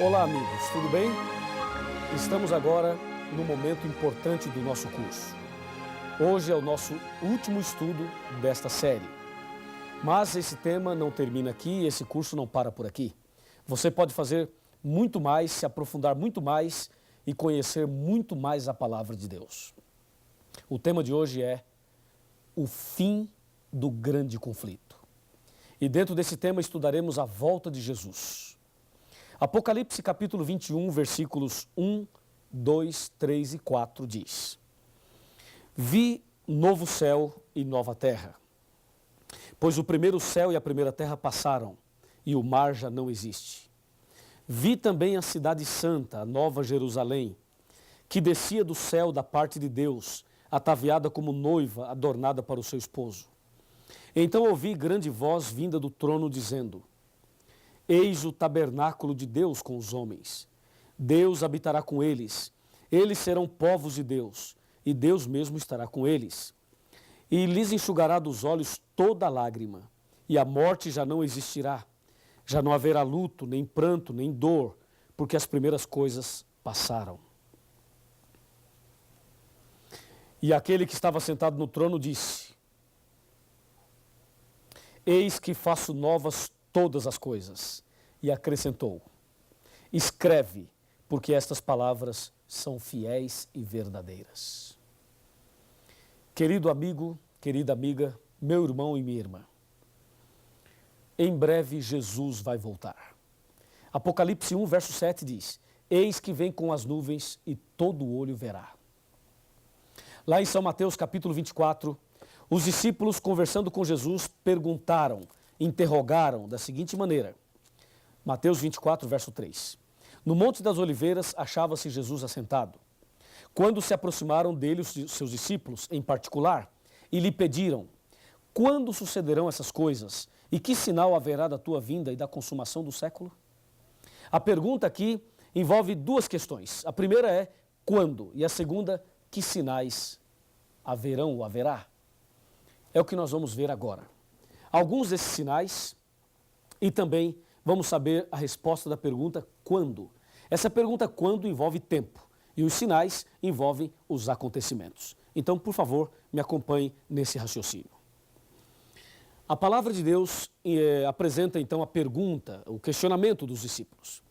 Olá, amigos, tudo bem? Estamos agora no momento importante do nosso curso. Hoje é o nosso último estudo desta série. Mas esse tema não termina aqui, esse curso não para por aqui. Você pode fazer muito mais, se aprofundar muito mais e conhecer muito mais a palavra de Deus. O tema de hoje é o fim do grande conflito. E dentro desse tema estudaremos a volta de Jesus. Apocalipse capítulo 21, versículos 1, 2, 3 e 4 diz: Vi novo céu e nova terra, pois o primeiro céu e a primeira terra passaram, e o mar já não existe. Vi também a cidade santa, a nova Jerusalém, que descia do céu da parte de Deus, ataviada como noiva adornada para o seu esposo. Então ouvi grande voz vinda do trono dizendo: Eis o tabernáculo de Deus com os homens. Deus habitará com eles. Eles serão povos de Deus, e Deus mesmo estará com eles. E lhes enxugará dos olhos toda lágrima, e a morte já não existirá. Já não haverá luto, nem pranto, nem dor, porque as primeiras coisas passaram. E aquele que estava sentado no trono disse: Eis que faço novas todas as coisas. E acrescentou: Escreve, porque estas palavras são fiéis e verdadeiras. Querido amigo, querida amiga, meu irmão e minha irmã, em breve Jesus vai voltar. Apocalipse 1, verso 7 diz: Eis que vem com as nuvens e todo olho verá. Lá em São Mateus capítulo 24, os discípulos conversando com Jesus perguntaram, interrogaram da seguinte maneira. Mateus 24, verso 3. No Monte das Oliveiras achava-se Jesus assentado. Quando se aproximaram dele os seus discípulos, em particular, e lhe pediram: Quando sucederão essas coisas? E que sinal haverá da tua vinda e da consumação do século? A pergunta aqui envolve duas questões. A primeira é quando? E a segunda, que sinais haverão ou haverá? É o que nós vamos ver agora. Alguns desses sinais e também vamos saber a resposta da pergunta quando. Essa pergunta quando envolve tempo e os sinais envolvem os acontecimentos. Então, por favor, me acompanhe nesse raciocínio. A palavra de Deus apresenta então a pergunta, o questionamento dos discípulos.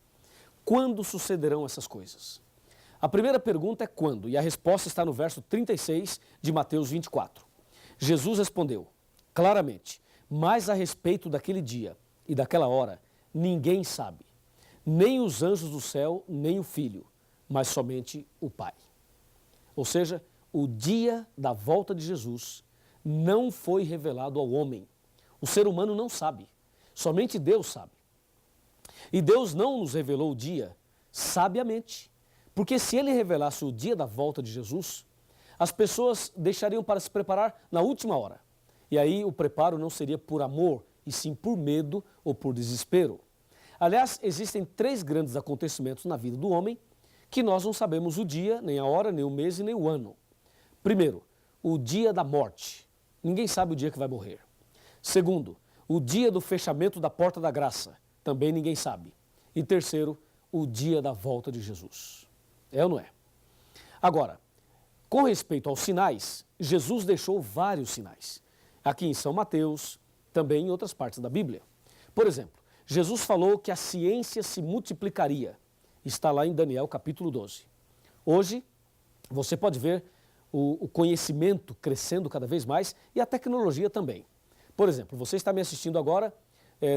Quando sucederão essas coisas? A primeira pergunta é quando, e a resposta está no verso 36 de Mateus 24. Jesus respondeu claramente: Mas a respeito daquele dia e daquela hora, ninguém sabe, nem os anjos do céu, nem o Filho, mas somente o Pai. Ou seja, o dia da volta de Jesus não foi revelado ao homem. O ser humano não sabe, somente Deus sabe. E Deus não nos revelou o dia sabiamente, porque se Ele revelasse o dia da volta de Jesus, as pessoas deixariam para se preparar na última hora. E aí o preparo não seria por amor, e sim por medo ou por desespero. Aliás, existem três grandes acontecimentos na vida do homem que nós não sabemos o dia, nem a hora, nem o mês e nem o ano. Primeiro, o dia da morte. Ninguém sabe o dia que vai morrer. Segundo, o dia do fechamento da porta da graça. Também ninguém sabe. E terceiro, o dia da volta de Jesus. É ou não é? Agora, com respeito aos sinais, Jesus deixou vários sinais. Aqui em São Mateus, também em outras partes da Bíblia. Por exemplo, Jesus falou que a ciência se multiplicaria. Está lá em Daniel capítulo 12. Hoje, você pode ver o conhecimento crescendo cada vez mais e a tecnologia também. Por exemplo, você está me assistindo agora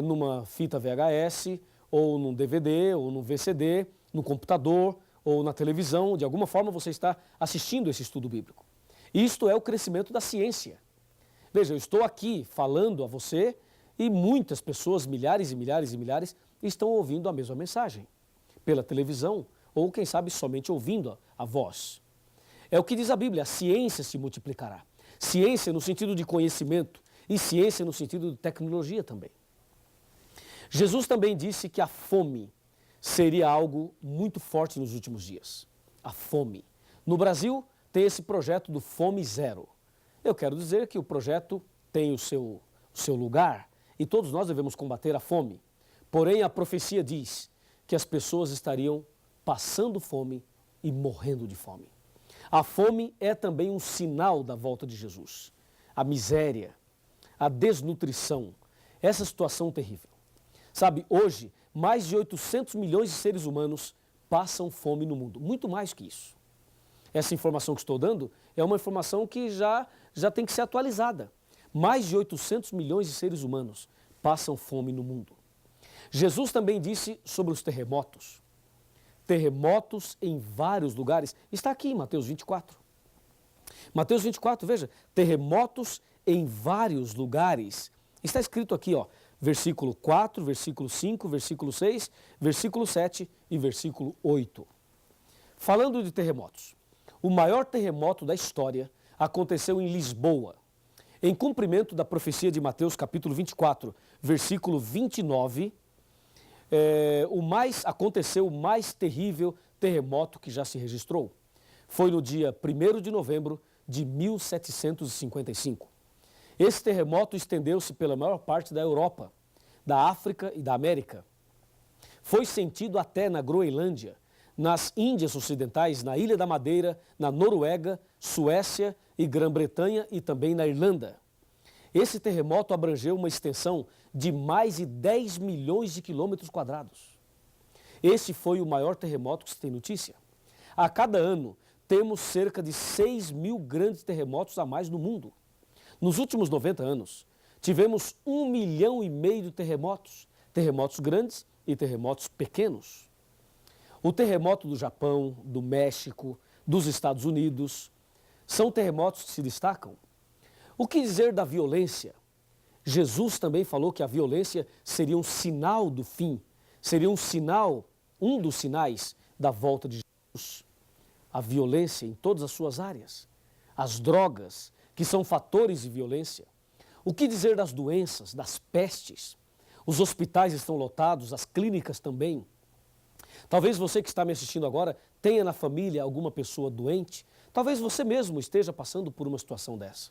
numa fita VHS, ou num DVD, ou num VCD, no computador, ou na televisão. De alguma forma você está assistindo esse estudo bíblico. Isto é o crescimento da ciência. Veja, eu estou aqui falando a você e muitas pessoas, milhares e milhares e milhares, estão ouvindo a mesma mensagem. Pela televisão ou, quem sabe, somente ouvindo a voz. É o que diz a Bíblia, a ciência se multiplicará. Ciência no sentido de conhecimento e ciência no sentido de tecnologia também. Jesus também disse que a fome seria algo muito forte nos últimos dias. A fome. No Brasil, tem esse projeto do Fome Zero. Eu quero dizer que o projeto tem o seu lugar e todos nós devemos combater a fome. Porém, a profecia diz que as pessoas estariam passando fome e morrendo de fome. A fome é também um sinal da volta de Jesus. A miséria, a desnutrição, essa situação terrível. Sabe, hoje, mais de 800 milhões de seres humanos passam fome no mundo, muito mais que isso. Essa informação que estou dando é uma informação que já tem que ser atualizada. Mais de 800 milhões de seres humanos passam fome no mundo. Jesus também disse sobre os terremotos. Terremotos em vários lugares. Está aqui em Mateus 24. Mateus 24, veja, terremotos em vários lugares. Está escrito aqui, ó, versículo 4, versículo 5, versículo 6, versículo 7 e versículo 8. Falando de terremotos, o maior terremoto da história aconteceu em Lisboa, em cumprimento da profecia de Mateus capítulo 24, versículo 29, aconteceu o mais terrível terremoto que já se registrou. Foi no dia 1º de novembro de 1755. Esse terremoto estendeu-se pela maior parte da Europa, da África e da América. Foi sentido até na Groenlândia, nas Índias Ocidentais, na Ilha da Madeira, na Noruega, Suécia e Grã-Bretanha e também na Irlanda. Esse terremoto abrangeu uma extensão de mais de 10 milhões de quilômetros quadrados. Esse foi o maior terremoto que se tem notícia. A cada ano, temos cerca de 6 mil grandes terremotos a mais no mundo. Nos últimos 90 anos, tivemos 1,5 milhão de terremotos, terremotos grandes e terremotos pequenos. O terremoto do Japão, do México, dos Estados Unidos, são terremotos que se destacam. O que dizer da violência? Jesus também falou que a violência seria um sinal do fim, seria um dos sinais da volta de Jesus. A violência em todas as suas áreas, as drogas, que são fatores de violência. O que dizer das doenças, das pestes? Os hospitais estão lotados, as clínicas também. Talvez você que está me assistindo agora tenha na família alguma pessoa doente. Talvez você mesmo esteja passando por uma situação dessa.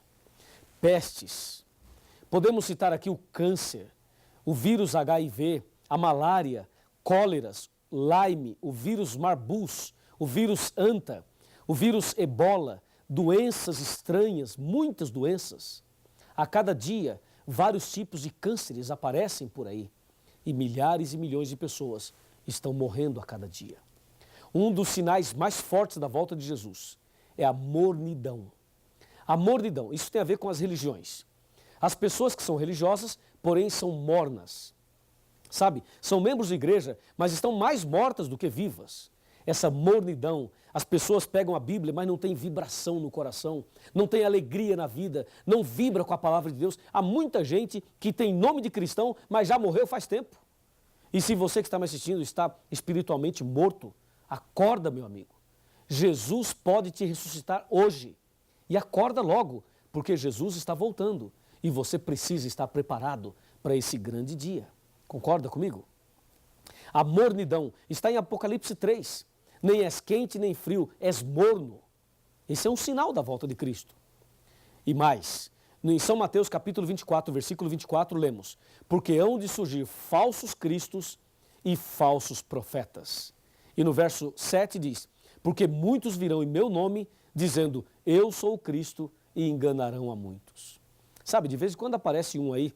Pestes. Podemos citar aqui o câncer, o vírus HIV, a malária, cóleras, Lyme, o vírus Marbus, o vírus Anta, o vírus Ebola, doenças estranhas, muitas doenças. A cada dia, vários tipos de cânceres aparecem por aí e milhares e milhões de pessoas estão morrendo a cada dia. Um dos sinais mais fortes da volta de Jesus é a mornidão. A mornidão, isso tem a ver com as religiões. As pessoas que são religiosas, porém, são mornas. Sabe, são membros de igreja, mas estão mais mortas do que vivas. Essa mornidão, as pessoas pegam a Bíblia, mas não tem vibração no coração, não tem alegria na vida, não vibra com a palavra de Deus. Há muita gente que tem nome de cristão, mas já morreu faz tempo. E se você que está me assistindo está espiritualmente morto, acorda, meu amigo. Jesus pode te ressuscitar hoje. E acorda logo, porque Jesus está voltando e você precisa estar preparado para esse grande dia. Concorda comigo? A mornidão está em Apocalipse 3. Nem és quente nem frio, és morno. Esse é um sinal da volta de Cristo. E mais, em São Mateus capítulo 24, versículo 24, lemos: porque hão de surgir falsos cristos e falsos profetas. E no verso 7 diz: porque muitos virão em meu nome, dizendo, eu sou o Cristo, e enganarão a muitos. Sabe, de vez em quando aparece um aí,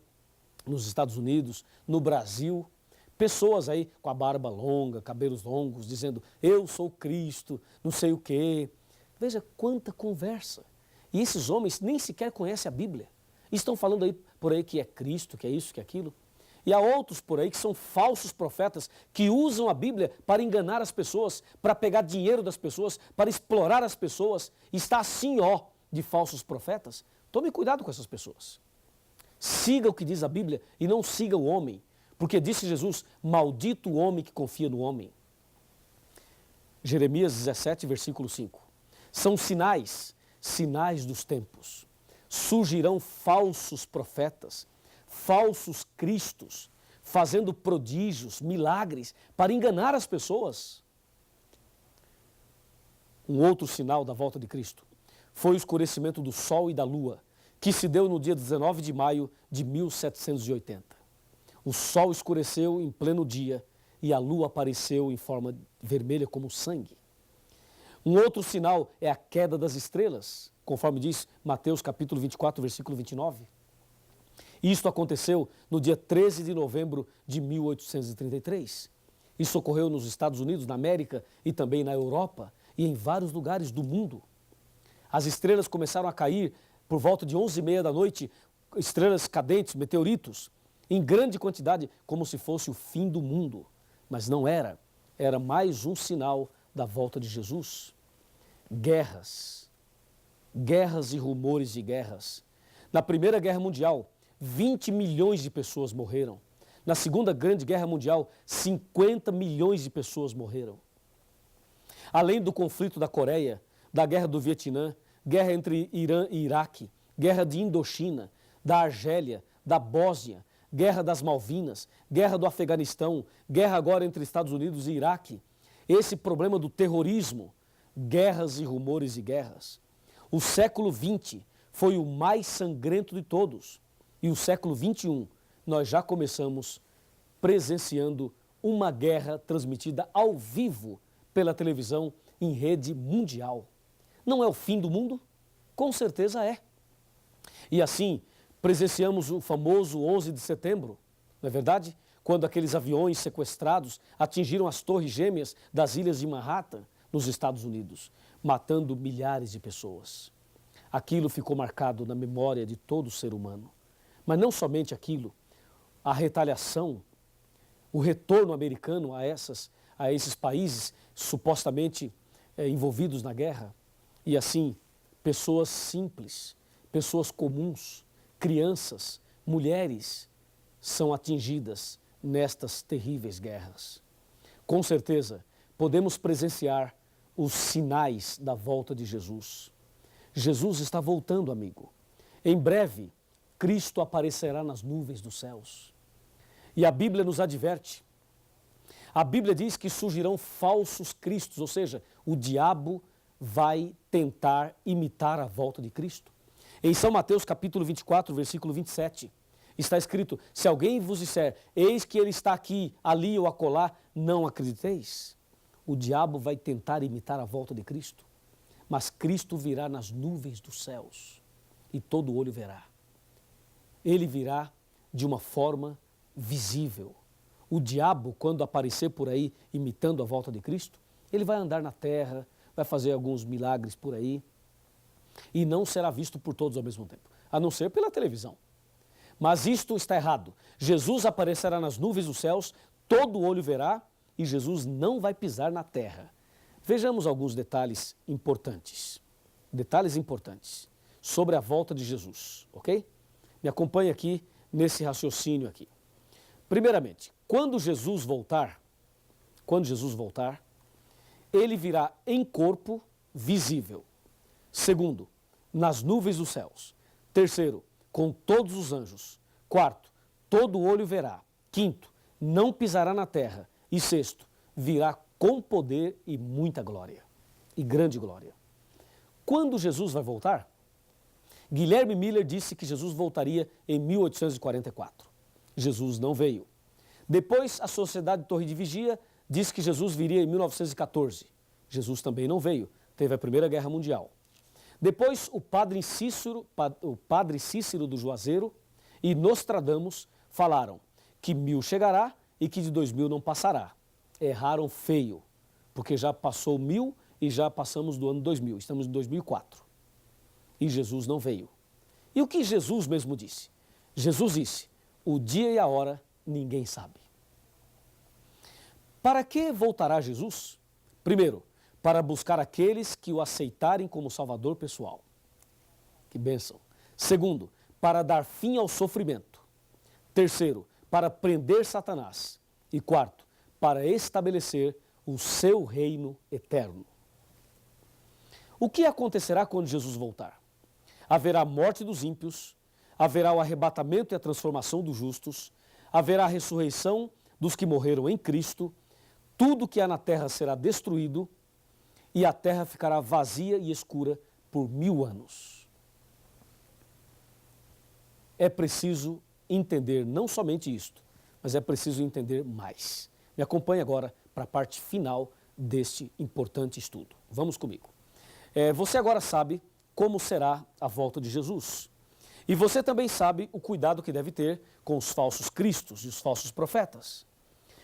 nos Estados Unidos, no Brasil, pessoas aí com a barba longa, cabelos longos, dizendo, eu sou Cristo, não sei o quê. Veja quanta conversa. E esses homens nem sequer conhecem a Bíblia. Estão falando aí por aí que é Cristo, que é isso, que é aquilo. E há outros por aí que são falsos profetas, que usam a Bíblia para enganar as pessoas, para pegar dinheiro das pessoas, para explorar as pessoas. Está assim, ó, de falsos profetas. Tome cuidado com essas pessoas. Siga o que diz a Bíblia e não siga o homem. Porque disse Jesus, maldito o homem que confia no homem. Jeremias 17, versículo 5. São sinais dos tempos. Surgirão falsos profetas, falsos cristos, fazendo prodígios, milagres, para enganar as pessoas. Um outro sinal da volta de Cristo foi o escurecimento do sol e da lua, que se deu no dia 19 de maio de 1780. O sol escureceu em pleno dia e a lua apareceu em forma vermelha como sangue. Um outro sinal é a queda das estrelas, conforme diz Mateus capítulo 24, versículo 29. Isto aconteceu no dia 13 de novembro de 1833. Isso ocorreu nos Estados Unidos, na América e também na Europa e em vários lugares do mundo. As estrelas começaram a cair por volta de 11h30 da noite, estrelas cadentes, meteoritos, em grande quantidade, como se fosse o fim do mundo. Mas não era. Era mais um sinal da volta de Jesus. Guerras. Guerras e rumores de guerras. Na Primeira Guerra Mundial, 20 milhões de pessoas morreram. Na Segunda Grande Guerra Mundial, 50 milhões de pessoas morreram. Além do conflito da Coreia, da Guerra do Vietnã, guerra entre Irã e Iraque, guerra de Indochina, da Argélia, da Bósnia, guerra das Malvinas, guerra do Afeganistão, guerra agora entre Estados Unidos e Iraque. Esse problema do terrorismo, guerras e rumores de guerras. O século XX foi o mais sangrento de todos. E o século XXI, nós já começamos presenciando uma guerra transmitida ao vivo pela televisão em rede mundial. Não é o fim do mundo? Com certeza é. E assim, presenciamos o famoso 11 de setembro, não é verdade? Quando aqueles aviões sequestrados atingiram as torres gêmeas das ilhas de Manhattan, nos Estados Unidos, matando milhares de pessoas. Aquilo ficou marcado na memória de todo ser humano. Mas não somente aquilo, a retaliação, o retorno americano a esses países supostamente envolvidos na guerra. E assim, pessoas simples, pessoas comuns, crianças, mulheres são atingidas nestas terríveis guerras. Com certeza, podemos presenciar os sinais da volta de Jesus. Jesus está voltando, amigo. Em breve, Cristo aparecerá nas nuvens dos céus. E a Bíblia nos adverte. A Bíblia diz que surgirão falsos cristos, ou seja, o diabo vai tentar imitar a volta de Cristo. Em São Mateus capítulo 24, versículo 27, está escrito: se alguém vos disser, eis que ele está aqui, ali ou acolá, não acrediteis. O diabo vai tentar imitar a volta de Cristo, mas Cristo virá nas nuvens dos céus e todo olho verá. Ele virá de uma forma visível. O diabo, quando aparecer por aí imitando a volta de Cristo, ele vai andar na terra, vai fazer alguns milagres por aí e não será visto por todos ao mesmo tempo, a não ser pela televisão. Mas isto está errado. Jesus aparecerá nas nuvens dos céus, todo olho verá e Jesus não vai pisar na terra. Vejamos alguns detalhes importantes sobre a volta de Jesus, ok? Me acompanhe aqui nesse raciocínio aqui. Primeiramente, quando Jesus voltar, ele virá em corpo visível. Segundo, nas nuvens dos céus. Terceiro, com todos os anjos. Quarto, todo olho verá. Quinto, não pisará na terra. E sexto, virá com poder e muita glória, e grande glória. Quando Jesus vai voltar? Guilherme Miller disse que Jesus voltaria em 1844. Jesus não veio. Depois, a Sociedade Torre de Vigia disse que Jesus viria em 1914. Jesus também não veio. Teve a Primeira Guerra Mundial. Depois, o padre Cícero do Juazeiro e Nostradamus falaram que 1000 chegará e que de 2000 não passará. Erraram feio, porque já passou 1000 e já passamos do ano 2000. Estamos em 2004. E Jesus não veio. E o que Jesus mesmo disse? Jesus disse: o dia e a hora ninguém sabe. Para que voltará Jesus? Primeiro, para buscar aqueles que o aceitarem como Salvador pessoal. Que bênção. Segundo, para dar fim ao sofrimento. Terceiro, para prender Satanás. E quarto, para estabelecer o seu reino eterno. O que acontecerá quando Jesus voltar? Haverá a morte dos ímpios, haverá o arrebatamento e a transformação dos justos, haverá a ressurreição dos que morreram em Cristo, tudo que há na terra será destruído e a terra ficará vazia e escura por 1000 anos. É preciso entender não somente isto, mas é preciso entender mais. Me acompanhe agora para a parte final deste importante estudo. Vamos comigo. Você agora sabe como será a volta de Jesus. E você também sabe o cuidado que deve ter com os falsos cristos e os falsos profetas.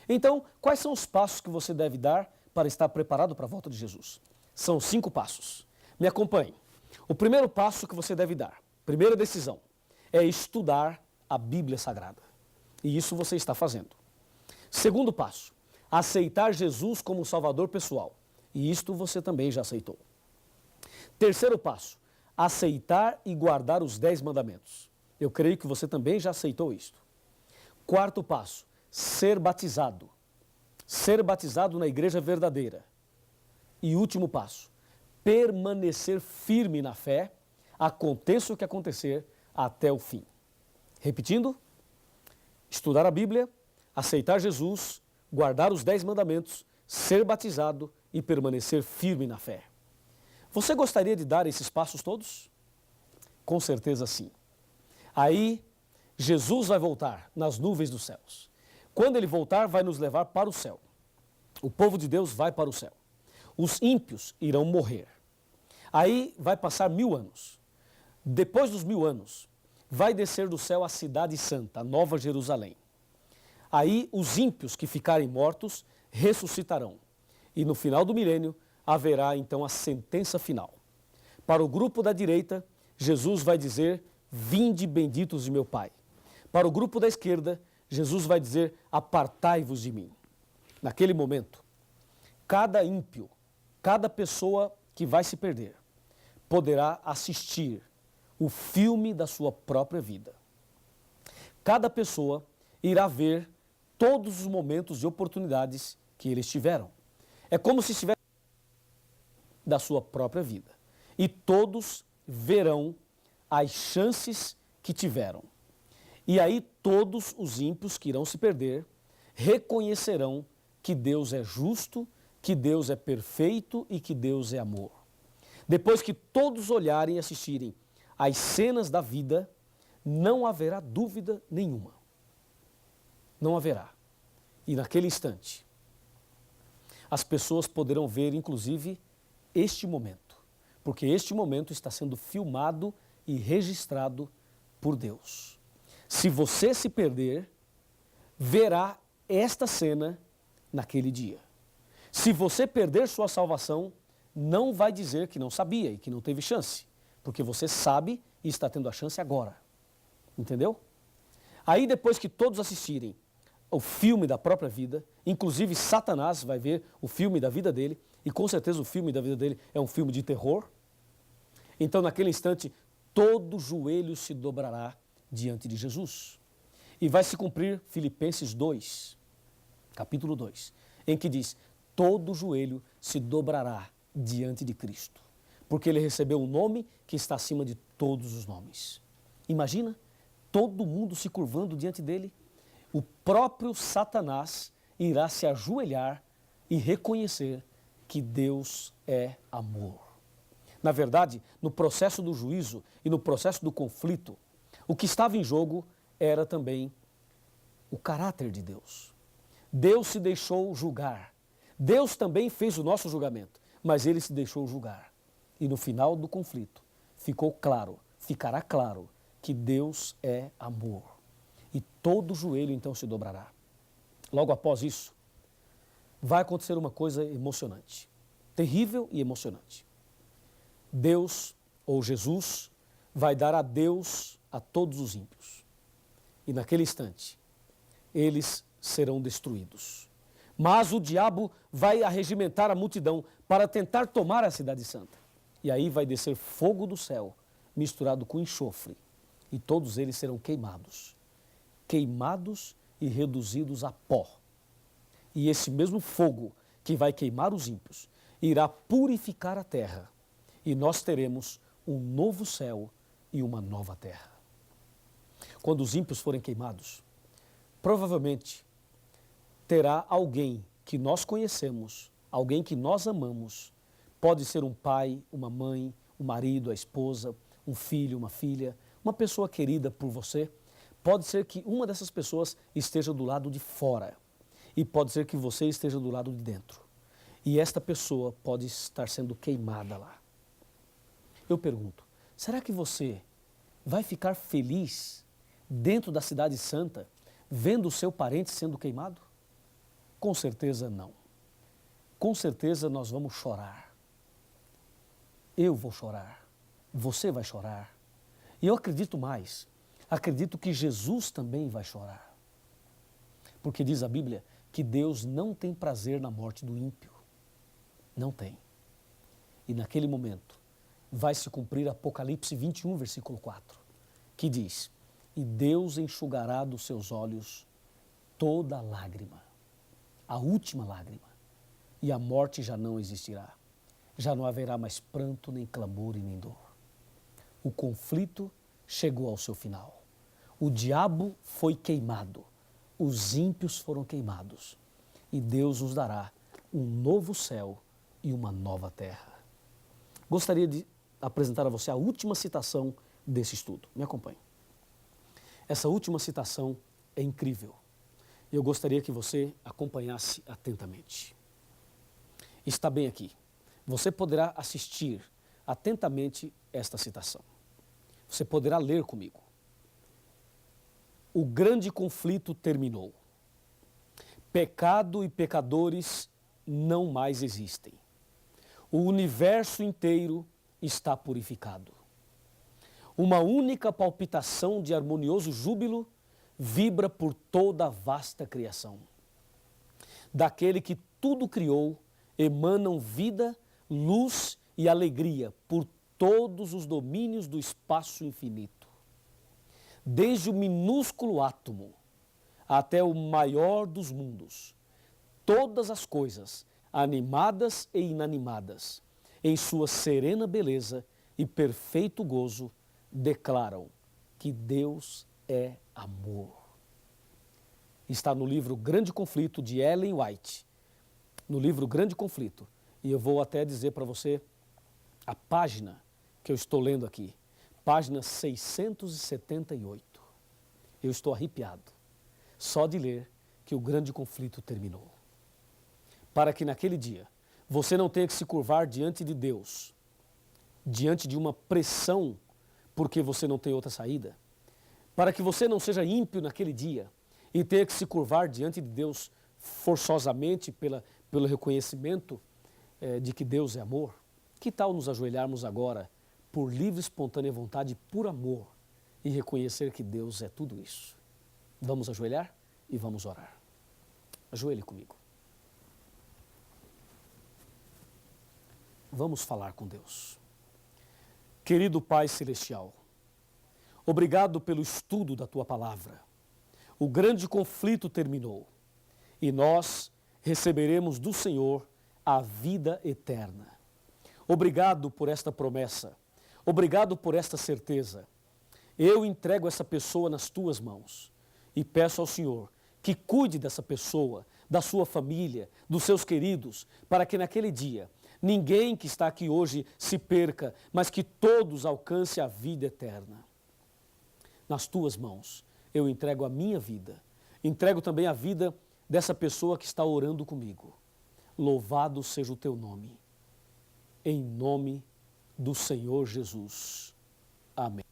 Então, quais são os passos que você deve dar para estar preparado para a volta de Jesus? São 5 passos. Me acompanhe. O primeiro passo que você deve dar, primeira decisão, é estudar a Bíblia Sagrada. E isso você está fazendo. Segundo passo, aceitar Jesus como Salvador pessoal. E isto você também já aceitou. Terceiro passo, aceitar e guardar os 10 mandamentos. Eu creio que você também já aceitou isto. Quarto passo, ser batizado. Ser batizado na igreja verdadeira. E último passo, permanecer firme na fé, aconteça o que acontecer, até o fim. Repetindo, estudar a Bíblia, aceitar Jesus, guardar os 10 mandamentos, ser batizado e permanecer firme na fé. Você gostaria de dar esses passos todos? Com certeza sim. Aí, Jesus vai voltar nas nuvens dos céus. Quando ele voltar, vai nos levar para o céu. O povo de Deus vai para o céu. Os ímpios irão morrer. Aí vai passar 1000 anos. Depois dos 1000 anos, vai descer do céu a cidade santa, a Nova Jerusalém. Aí os ímpios que ficarem mortos ressuscitarão. E no final do milênio, haverá então a sentença final. Para o grupo da direita, Jesus vai dizer, vinde benditos de meu Pai. Para o grupo da esquerda, Jesus vai dizer, apartai-vos de mim. Naquele momento, cada ímpio, cada pessoa que vai se perder, poderá assistir o filme da sua própria vida. Cada pessoa irá ver todos os momentos e oportunidades que eles tiveram. É como se estivesse da sua própria vida. E todos verão as chances que tiveram. E aí todos os ímpios que irão se perder reconhecerão que Deus é justo, que Deus é perfeito e que Deus é amor. Depois que todos olharem e assistirem às cenas da vida, não haverá dúvida nenhuma. Não haverá. E naquele instante, as pessoas poderão ver, inclusive, este momento. Porque este momento está sendo filmado e registrado por Deus. Se você se perder, verá esta cena naquele dia. Se você perder sua salvação, não vai dizer que não sabia e que não teve chance. Porque você sabe e está tendo a chance agora. Entendeu? Aí depois que todos assistirem o filme da própria vida, inclusive Satanás vai ver o filme da vida dele, e com certeza o filme da vida dele é um filme de terror. Então naquele instante, todo joelho se dobrará diante de Jesus. E vai se cumprir Filipenses 2, capítulo 2, em que diz, todo joelho se dobrará diante de Cristo, porque ele recebeu um nome que está acima de todos os nomes. Imagina, todo mundo se curvando diante dele, o próprio Satanás irá se ajoelhar e reconhecer que Deus é amor. Na verdade, no processo do juízo e no processo do conflito, o que estava em jogo era também o caráter de Deus. Deus se deixou julgar. Deus também fez o nosso julgamento, mas ele se deixou julgar. E no final do conflito, ficará claro que Deus é amor. E todo joelho então se dobrará. Logo após isso, vai acontecer uma coisa emocionante, terrível e emocionante. Deus, ou Jesus, vai dar adeus a todos os ímpios. E naquele instante, eles serão destruídos. Mas o diabo vai arregimentar a multidão para tentar tomar a cidade santa. E aí vai descer fogo do céu, misturado com enxofre, e todos eles serão queimados. Queimados e reduzidos a pó. E esse mesmo fogo que vai queimar os ímpios, irá purificar a terra. E nós teremos um novo céu e uma nova terra. Quando os ímpios forem queimados, provavelmente terá alguém que nós conhecemos, alguém que nós amamos, pode ser um pai, uma mãe, um marido, a esposa, um filho, uma filha, uma pessoa querida por você. Pode ser que uma dessas pessoas esteja do lado de fora. e pode ser que você esteja do lado de dentro. E esta pessoa pode estar sendo queimada lá. Eu pergunto, será que você vai ficar feliz dentro da cidade santa, vendo o seu parente sendo queimado? Com certeza não. Com certeza nós vamos chorar. Eu vou chorar. Você vai chorar. E eu acredito mais. Acredito que Jesus também vai chorar. Porque diz a Bíblia que Deus não tem prazer na morte do ímpio. Não tem. E naquele momento vai se cumprir Apocalipse 21, versículo 4, que diz: e Deus enxugará dos seus olhos toda lágrima, a última lágrima, e a morte já não existirá. Já não haverá mais pranto, nem clamor e nem dor. O conflito chegou ao seu final. O diabo foi queimado, os ímpios foram queimados, e Deus nos dará um novo céu e uma nova terra. Gostaria de apresentar a você a última citação desse estudo. Me acompanhe. Essa última citação é incrível. Eu gostaria que você acompanhasse atentamente. Está bem aqui. Você poderá assistir atentamente esta citação. Você poderá ler comigo. O grande conflito terminou. Pecado e pecadores não mais existem. O universo inteiro está purificado. Uma única palpitação de harmonioso júbilo vibra por toda a vasta criação. Daquele que tudo criou, emanam vida, luz e alegria por todos os domínios do espaço infinito. Desde o minúsculo átomo até o maior dos mundos, todas as coisas, animadas e inanimadas, em sua serena beleza e perfeito gozo, declaram que Deus é amor. Está no livro Grande Conflito, de Ellen White. No livro Grande Conflito. E eu vou até dizer para você a página que eu estou lendo aqui. Página 678. Eu estou arrepiado só de ler que o grande conflito terminou. Para que naquele dia você não tenha que se curvar diante de Deus, diante de uma pressão, porque você não tem outra saída. Para que você não seja ímpio naquele dia e tenha que se curvar diante de Deus forçosamente pelo reconhecimento de que Deus é amor. Que tal nos ajoelharmos agora por livre, espontânea vontade, por amor, e reconhecer que Deus é tudo isso? Vamos ajoelhar e vamos orar. Ajoelhe comigo. Vamos falar com Deus. Querido Pai Celestial, obrigado pelo estudo da Tua Palavra. O grande conflito terminou e nós receberemos do Senhor a vida eterna. Obrigado por esta promessa. Obrigado por esta certeza. Eu entrego essa pessoa nas Tuas mãos e peço ao Senhor que cuide dessa pessoa, da sua família, dos seus queridos, para que naquele dia ninguém que está aqui hoje se perca, mas que todos alcancem a vida eterna. Nas Tuas mãos eu entrego a minha vida, entrego também a vida dessa pessoa que está orando comigo. Louvado seja o Teu nome. Em nome do Senhor Jesus. Amém.